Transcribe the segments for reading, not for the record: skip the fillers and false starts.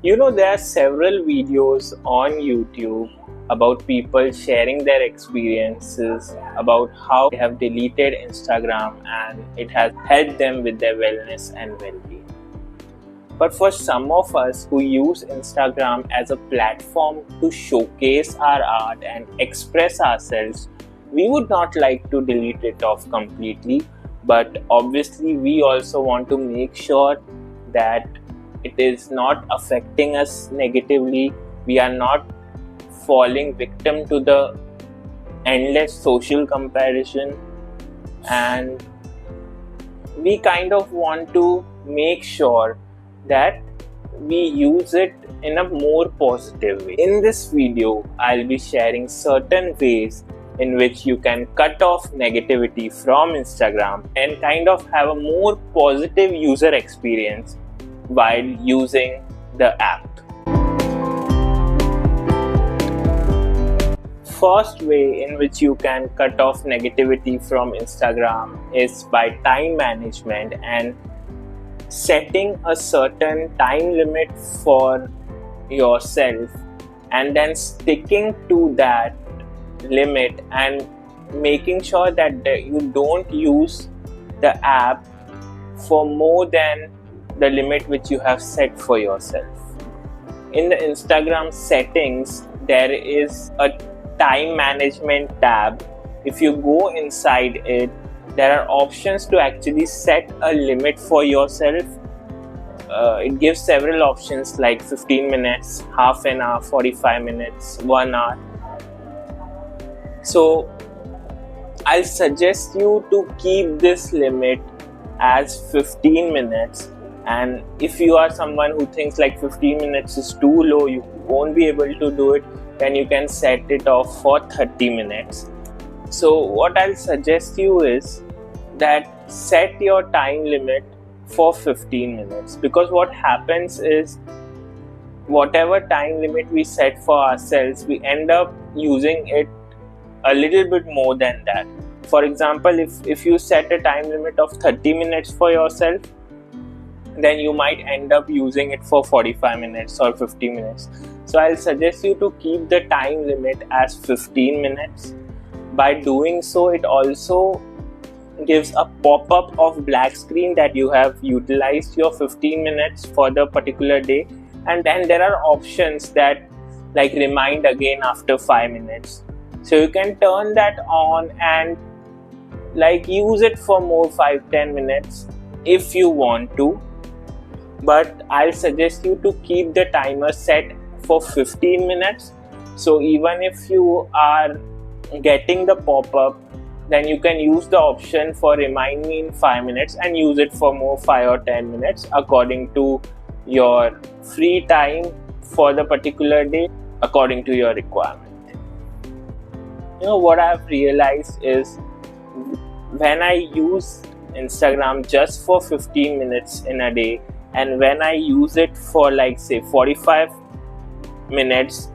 There are several videos on YouTube about people sharing their experiences about how they have deleted Instagram and it has helped them with their wellness and well-being. But for some of us who use Instagram as a platform to showcase our art and express ourselves, we would not like to delete it off completely, but obviously we also want to make sure that it is not affecting us negatively. We are not falling victim to the endless social comparison, and we kind of want to make sure that we use it in a more positive way. In this video, I'll be sharing certain ways in which you can cut off negativity from Instagram and kind of have a more positive user experience while using the app. First way in which you can cut off negativity from Instagram is by time management and setting a certain time limit for yourself and then sticking to that limit and making sure that you don't use the app for more than the limit which you have set for yourself. In the Instagram settings, there is a time management tab. If you go inside it, there are options to actually set a limit for yourself. It gives several options like 15 minutes, half an hour, 45 minutes, 1 hour. So I'll suggest you to keep this limit as 15 minutes. And if you are someone who thinks like 15 minutes is too low, you won't be able to do it, then you can set it off for 30 minutes. So what I'll suggest you is that set your time limit for 15 minutes, because what happens is whatever time limit we set for ourselves, we end up using it a little bit more than that. For example, if you set a time limit of 30 minutes for yourself, then you might end up using it for 45 minutes or 50 minutes. So I'll suggest you to keep the time limit as 15 minutes. By doing so, it also gives a pop-up of black screen that you have utilized your 15 minutes for the particular day, and then there are options that like remind again after 5 minutes. So you can turn that on and like use it for more 5-10 minutes if you want to, but I'll suggest you to keep the timer set for 15 minutes. So even if you are getting the pop-up, then you can use the option for remind me in 5 minutes and use it for more 5 or 10 minutes according to your free time for the particular day, according to your requirement. What I've realized is when I use Instagram just for 15 minutes in a day, and when I use it for like say 45 minutes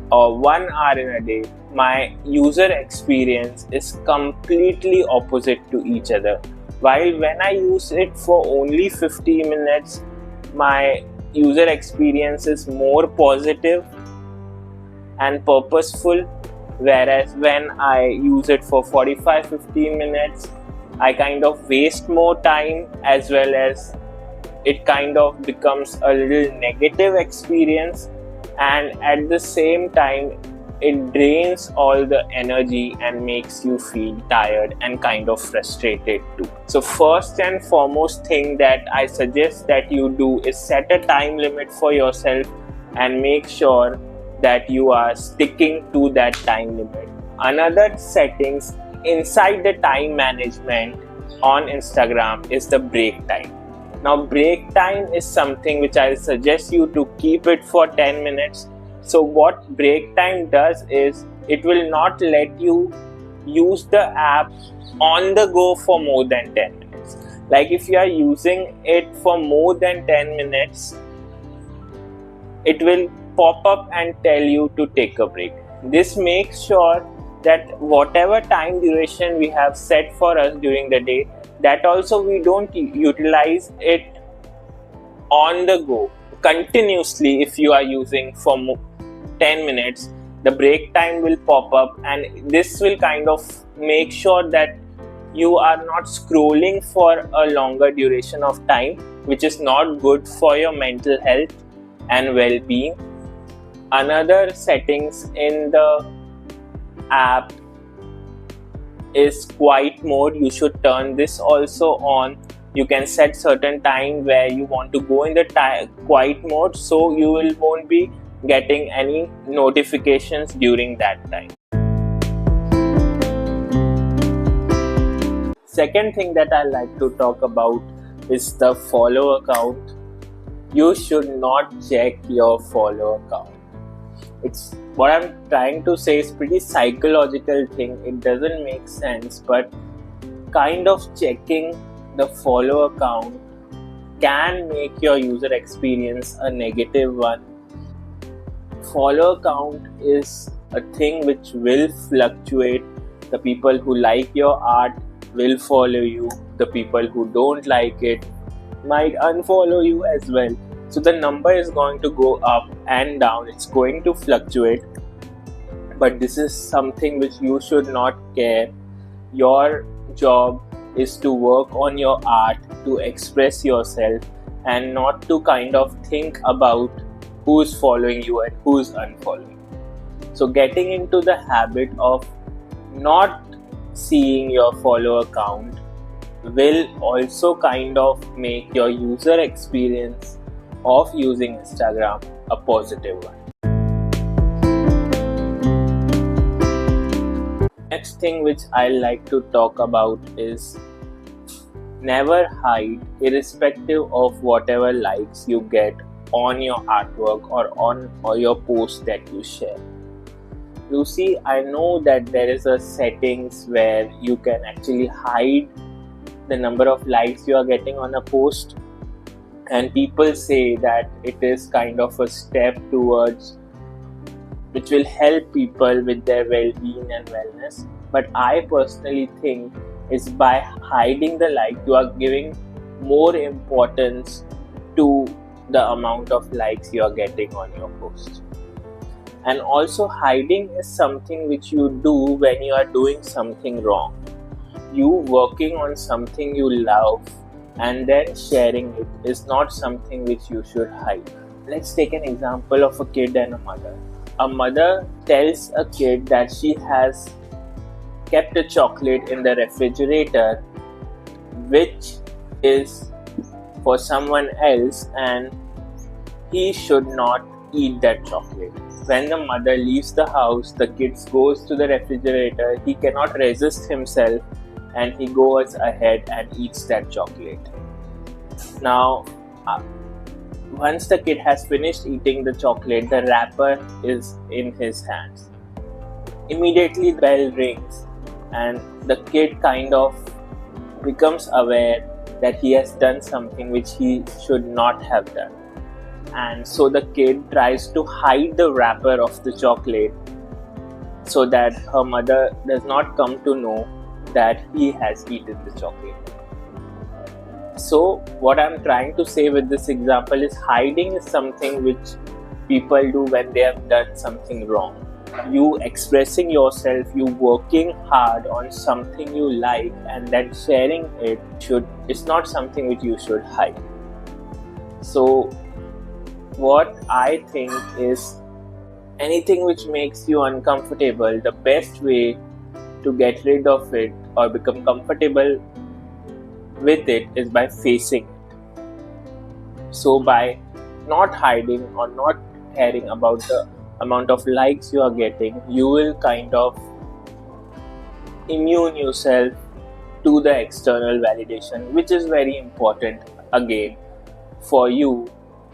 or 1 hour in a day, my user experience is completely opposite to each other. While when I use it for only 50 minutes, my user experience is more positive and purposeful, whereas when I use it for 45-15 minutes, I kind of waste more time, as well as it kind of becomes a little negative experience, and at the same time it drains all the energy and makes you feel tired and kind of frustrated too. So first and foremost thing that I suggest that you do is set a time limit for yourself and make sure that you are sticking to that time limit. Another settings inside the time management on Instagram is the break time. Now break time is something which I suggest you to keep it for 10 minutes. So what break time does is it will not let you use the app on the go for more than 10 minutes. Like if you are using it for more than 10 minutes, it will pop up and tell you to take a break. This makes sure that whatever time duration we have set for us during the day, that also we don't utilize it on the go. continuously, if you are using for 10 minutes, the break time will pop up, and this will kind of make sure that you are not scrolling for a longer duration of time, which is not good for your mental health and well-being. Another settings in the app is quiet mode. You should turn this also on. You can set certain time where you want to go in the quiet mode, so you won't be getting any notifications during that time. Second thing that I like to talk about is the follow account. You should not check your follow account. It's what I'm trying to say is pretty psychological thing. It doesn't make sense, but kind of checking the follow account can make your user experience a negative one. Follow account is a thing which will fluctuate. The people who like your art will follow you. The people who don't like it might unfollow you as well. So the number is going to go up and down. It's going to fluctuate. But this is something which you should not care. Your job is to work on your art, to express yourself, and not to kind of think about who's following you and who's unfollowing. So getting into the habit of not seeing your follow account will also kind of make your user experience of using Instagram a positive one. Next thing which I like to talk about is never hide, irrespective of whatever likes you get on your artwork or your post that you share. You see, I know that there is a settings where you can actually hide the number of likes you are getting on a post, and people say that it is kind of a step towards which will help people with their well-being and wellness. But I personally think is by hiding the like, you are giving more importance to the amount of likes you are getting on your post. And also, hiding is something which you do when you are doing something wrong. You working on something you love and then sharing it is not something which you should hide. Let's take an example of a kid and a mother. A mother tells a kid that she has kept a chocolate in the refrigerator which is for someone else, and he should not eat that chocolate. When the mother leaves the house, the kid goes to the refrigerator. He cannot resist himself and he goes ahead and eats that chocolate. Now, once the kid has finished eating the chocolate, the wrapper is in his hands. Immediately the bell rings and the kid kind of becomes aware that he has done something which he should not have done. And so the kid tries to hide the wrapper of the chocolate so that her mother does not come to know that he has eaten the chocolate. So what I'm trying to say with this example is hiding is something which people do when they have done something wrong. You expressing yourself, you working hard on something you like and then sharing it is not something which you should hide. So what I think is anything which makes you uncomfortable, the best way to get rid of it or become comfortable with it is by facing it. So by not hiding or not caring about the amount of likes you are getting, you will kind of immune yourself to the external validation, which is very important again for you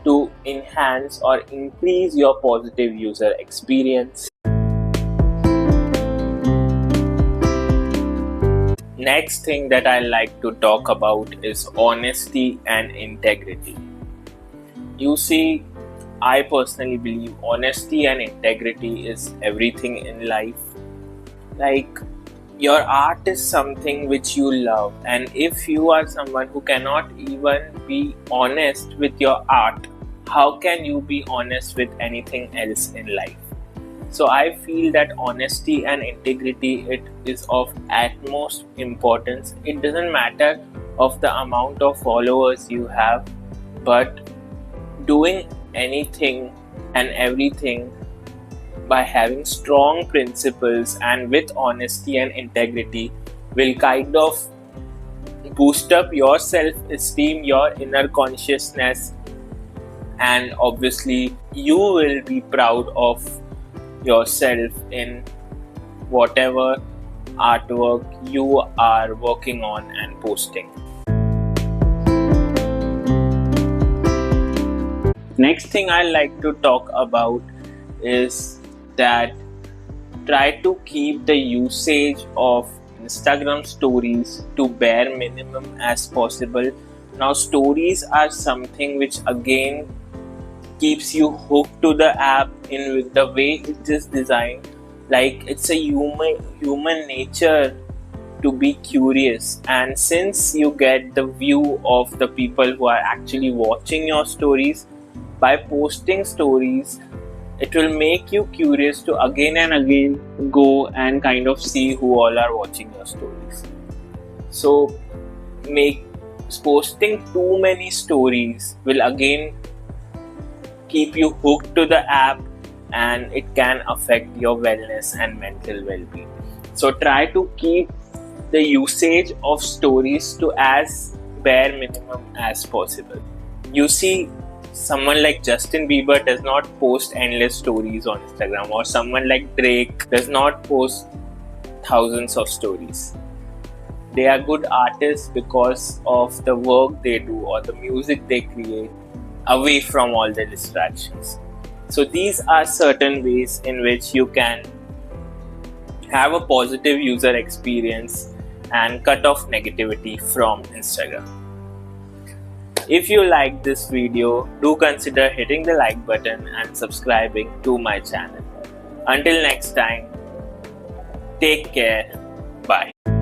to enhance or increase your positive user experience. Next thing that I like to talk about is honesty and integrity. You see, I personally believe honesty and integrity is everything in life. Like, your art is something which you love, and if you are someone who cannot even be honest with your art, how can you be honest with anything else in life? So I feel that honesty and integrity, it is of utmost importance. It doesn't matter of the amount of followers you have, but doing anything and everything by having strong principles and with honesty and integrity will kind of boost up your self-esteem, your inner consciousness, and obviously you will be proud of yourself in whatever artwork you are working on and posting. Next thing I like to talk about is that try to keep the usage of Instagram stories to bare minimum as possible. Now stories are something which again keeps you hooked to the app in with the way it is designed. Like it's a human nature to be curious, and since you get the view of the people who are actually watching your stories, by posting stories it will make you curious to again and again go and kind of see who all are watching your stories. So posting too many stories will again keep you hooked to the app, and it can affect your wellness and mental well-being. So try to keep the usage of stories to as bare minimum as possible. You see, someone like Justin Bieber does not post endless stories on Instagram, or someone like Drake does not post thousands of stories. They are good artists because of the work they do or the music they create away from all the distractions. So these are certain ways in which you can have a positive user experience and cut off negativity from Instagram. If you like this video, do consider hitting the like button and subscribing to my channel. Until next time, take care. Bye.